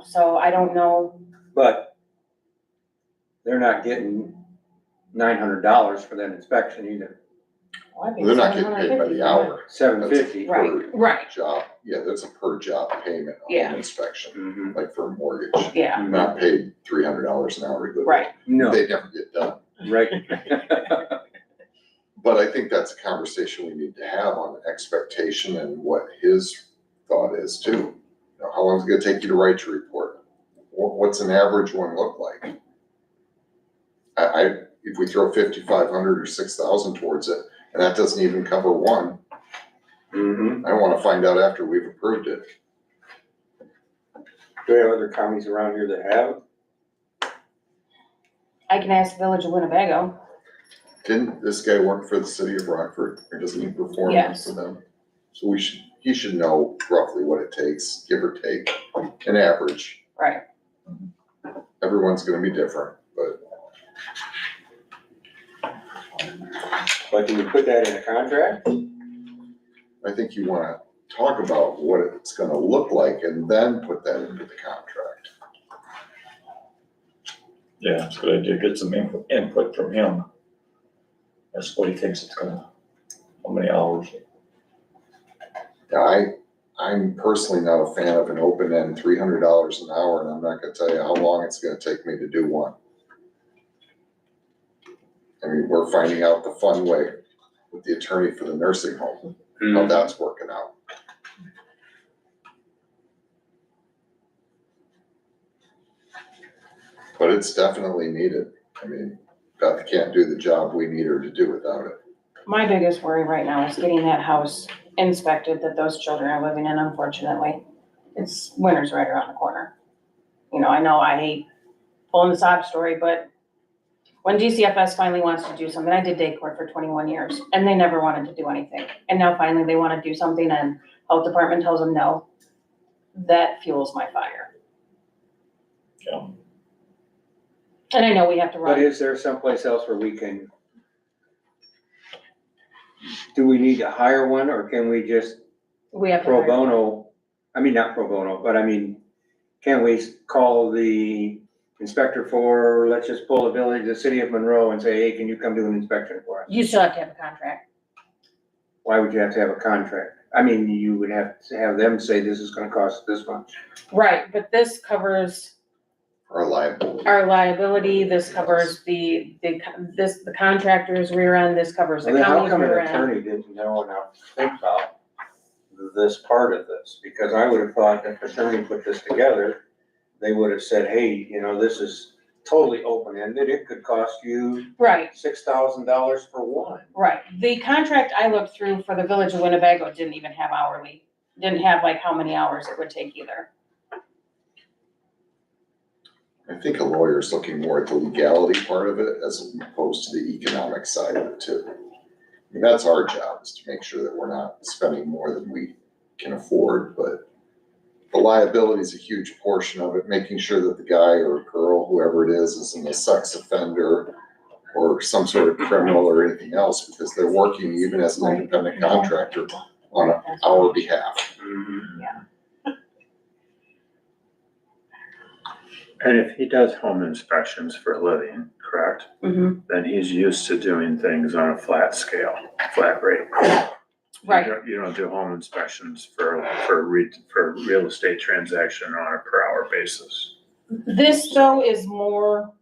So I don't know. but they're not getting $900 for that inspection either. Well, I think They're not getting paid by 750 the hour. $750. Right, right, Job, yeah, there's a per job payment on Yeah. an inspection, Mhm. like for a mortgage. yeah, Not paid $300 an hour to go. right. No, They never get done. right. But I think that's a conversation we need to have on expectation and what his thought is too. How long is it gonna take you to write your report? What's an average one look like? If we throw 5,500 or 6,000 towards it, and that doesn't even cover one, Mhm. I wanna find out after we've approved it. Do we have other counties around here that have? I can ask the Village of Winnebago. Didn't this guy work for the city of Rockford, or doesn't he perform Yes. for them? So he should know roughly what it takes, give or take, an average. Right. Everyone's gonna be different, but But do we put that in a contract? I think you wanna talk about what it's gonna look like and then put that into the contract. yeah, it's a good idea, get some input from him. That's what he thinks it's gonna, how many hours. Yeah, I'm personally not a fan of an open-end $300 an hour, and I'm not gonna tell you how long it's gonna take me to do one. I mean, we're finding out the fun way with the attorney for the nursing home, how that's working out. But it's definitely needed. I mean, Beth can't do the job we need her to do without it. My biggest worry right now is getting that house inspected that those children are living in, unfortunately. Winter's right around the corner. I know I hate pulling the sob story, but when DCFS finally wants to do something, I did day court for 21 years, and they never wanted to do anything. And now finally they want to do something, and health department tells them no. That fuels my fire. Yeah. And I know we have to But run. is there someplace else where we can? Do we need to hire one, or can we just We have to. pro hire- bono? I mean, not pro bono, but I mean, can we call the inspector for, let's just pull the city of Monroe and say, hey, can you come do an inspection for us? You still have to have a contract. Why would you have to have a contract? I mean, you would have to have them say this is gonna cost this much. Right, but this covers Our liability. our liability, this covers the contractor's rear end, this covers the And then how county's come an rear end. attorney didn't know enough to think about this part of this? Because I would have thought if the attorney put this together, they would have said, hey, this is totally open-ended. It could cost you Right, $6,000 for one. right. The contract I looked through for the Village of Winnebago didn't even have hourly didn't have like how many hours it would take either. I think a lawyer's looking more at the legality part of it as opposed to the economic side of it too. I mean, that's our job, is to make sure that we're not spending more than we can afford, but the liability is a huge portion of it, making sure that the guy or girl, whoever it is isn't a sex offender or some sort of criminal or anything else, because they're working even as an independent contractor on our behalf. And if he does home inspections for a living, correct? Mm-hmm. Then he's used to doing things on a flat scale, flat rate. Right. You don't do home inspections for real estate transaction on a per hour basis. This though is more,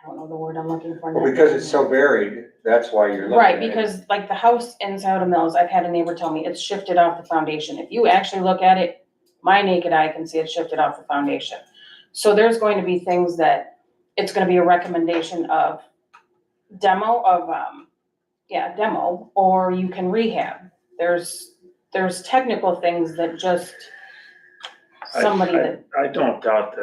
I don't know the word I'm looking for. Well, because it's so varied, that's why you're looking at Right, it. because like the house in Souda Mills, I've had a neighbor tell me it's shifted off the foundation. If you actually look at it, my naked eye can see it shifted off the foundation. So there's going to be things that, it's gonna be a recommendation of demo, or you can rehab. There's technical things that just somebody that, I don't doubt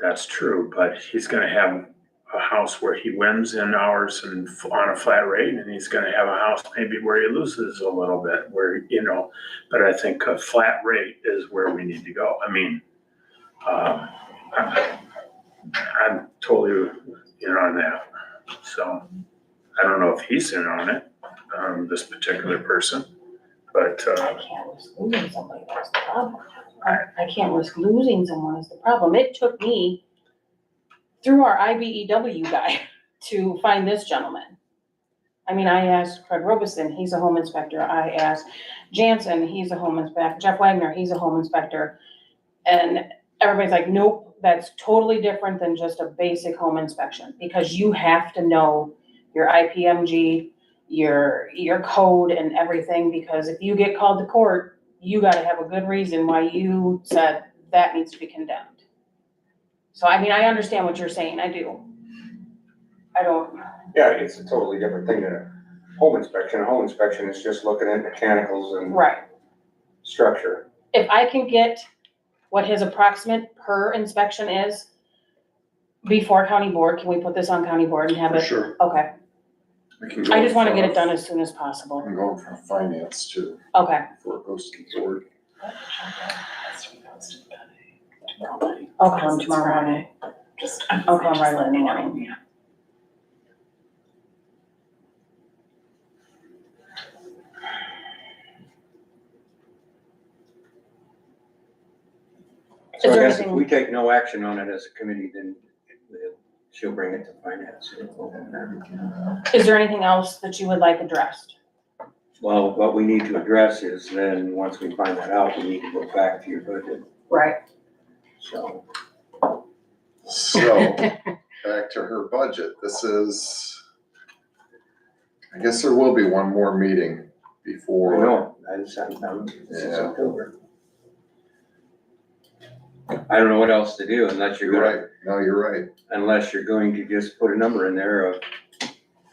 that's true, but he's gonna have a house where he wins in hours and on a flat rate, and he's gonna have a house maybe where he loses a little bit, where, but I think a flat rate is where we need to go. I mean, I'm totally in on that, so I don't know if he's in on it, this particular person, but, I can't risk losing somebody, that's the problem. I can't risk losing someone is the problem. It took me through our IBEW guy to find this gentleman. I mean, I asked Craig Robeson, he's a home inspector. I asked Jansen, he's a home inspector. Jeff Wagner, he's a home inspector. And everybody's like, nope, that's totally different than just a basic home inspection, because you have to know your IPMG, your code and everything, because if you get called to court, you gotta have a good reason why you said that needs to be condemned. So, I mean, I understand what you're saying, I do. I don't, Yeah, it's a totally different thing than a home inspection. A home inspection is just looking at mechanicals and right. structure. If I can get what his approximate per inspection is before county board, can we put this on county board and have For it? sure. Okay, We can go I just wanna in get it front done of- as soon as possible. I'm going for finance too, Okay, before it goes to the board. I'll come tomorrow morning. I'll come right in the morning. So Is I there guess if anything- we take no action on it as a committee, then she'll bring it to finance. Is there anything else that you would like addressed? Well, what we need to address is then, once we find that out, we need to go back to your budget, Right. so. So, back to her budget, this is, I guess there will be one more meeting before. No, this is Yeah. October. I don't know what else to do unless you're You're gonna, right, no, you're right. unless you're going to just put a number in there of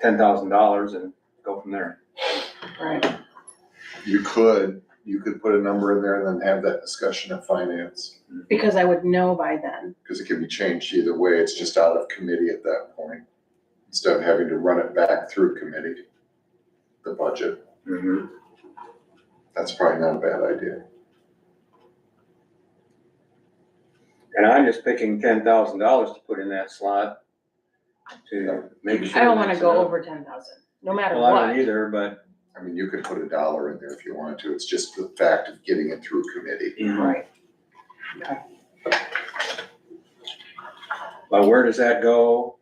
$10,000 and go from there. Right. You could put a number in there and then have that discussion at finance, Because I would know by then. because it can be changed either way, it's just out of committee at that point. Instead of having to run it back through committee, the budget, that's probably not a bad idea. And I'm just picking $10,000 to put in that slot to make sure. I don't wanna that's go enough. over 10,000, no matter Well, I don't what. either, but. I mean, you could put $1 in there if you wanted to, it's just the fact of getting it through committee. Right. But where does that go?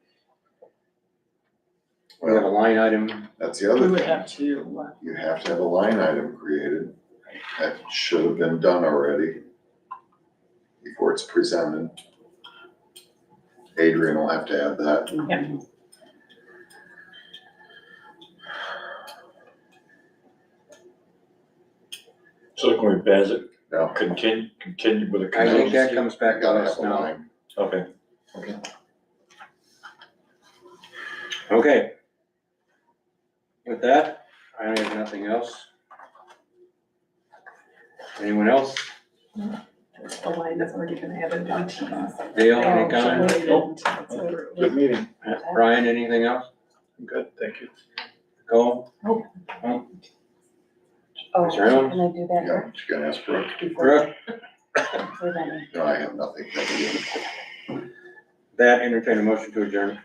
We have a line item. That's the We other would thing, have to, you have to have a line item created, that should have been done already before it's presented. Adrian will have to add that. yeah. So can we pass it, No, continue with the I think that contingency? comes back to gotta us have a now. line. Okay. Okay. With that, I have nothing else. Anyone else? The line that's already been added on Teams. Dale, any comments? Good meeting. Brian, anything else? Good, thank you. Go. Oh, Mr. Allen? can I do that Yeah, just gonna ask Brooke. before? Brooke, before then? No, I have nothing. Thank you. that entertain a motion to adjourn.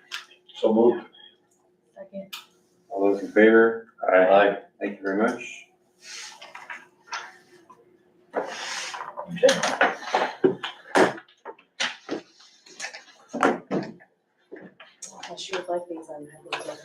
So moved. Second. All those in favor? Aye. Thank you very much. She would like these, I'm happy to get them.